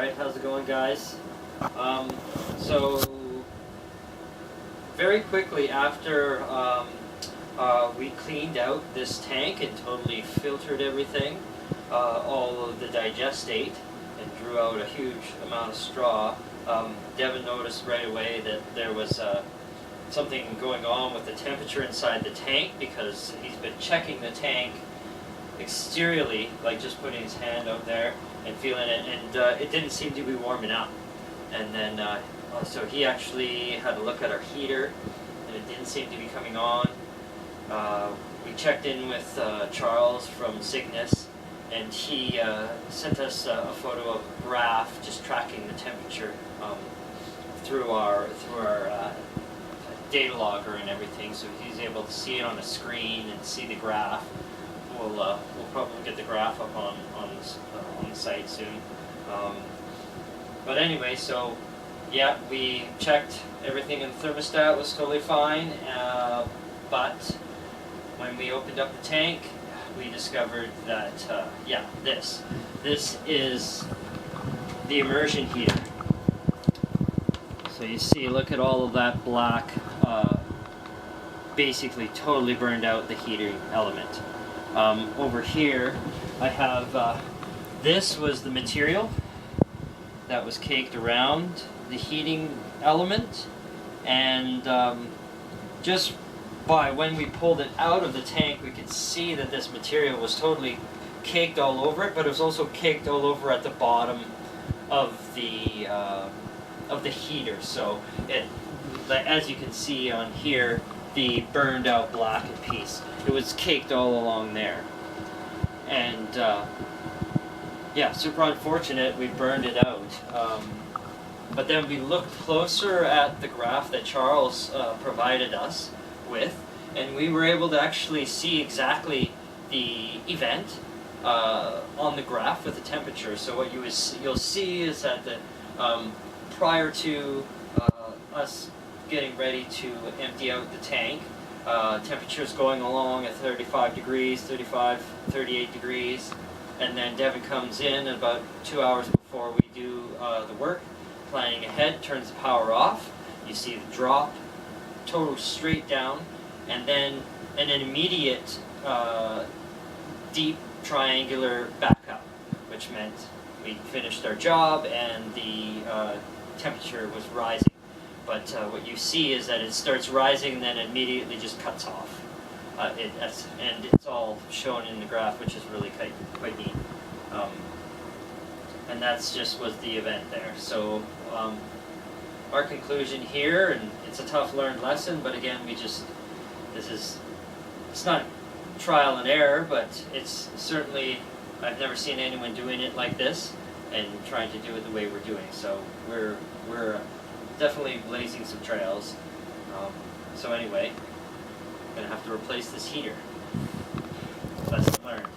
Alright, how's it going, guys? So, very quickly after we cleaned out this tank and totally filtered everything, all of the digestate, and drew out a huge amount of straw, Devin noticed right away that there was something going on with the temperature inside the tank, because he's been checking the tank exteriorly, like just putting his hand out there and feeling it, and it didn't seem to be warming up. And then so he actually had a look at our heater, and it didn't seem to be coming on. We checked in with Charles from Cygnus, and he sent us a photo of a graph just tracking the temperature through our data logger and everything, so he's able to see it on a screen and see the graph. We'll probably get the graph up on the site soon. But anyway, so yeah, we checked everything, and the thermostat was totally fine. But when we opened up the tank, we discovered that yeah, this is the immersion heater. So you see, look at all of that black. Basically, totally burned out the heating element. Over here, I have, this was the material that was caked around the heating element, and just by when we pulled it out of the tank, we could see that this material was totally caked all over it, but it was also caked all over at the bottom of the heater. So it, as you can see on here, the burned out blackened piece, it was caked all along there. And yeah, super unfortunate, we burned it out. But then we looked closer at the graph that Charles provided us with, and we were able to actually see exactly the event on the graph with the temperature. So what you'll see is that the prior to us getting ready to empty out the tank, temperature's going along at 35 degrees, 35, 38 degrees, and then Devin comes in about 2 hours before we do the work, planning ahead, turns the power off. You see the drop, total straight down, and then an immediate deep triangular backup, which meant we finished our job and the temperature was rising. But what you see is that it starts rising and then immediately just cuts off. And it's all shown in the graph, which is really quite neat. And that's just was the event there. So our conclusion here, and it's a tough learned lesson, but again, it's not trial and error, but it's certainly, I've never seen anyone doing it like this and trying to do it the way we're doing. So we're definitely blazing some trails. So anyway, I'm gonna have to replace this heater. Lesson learned.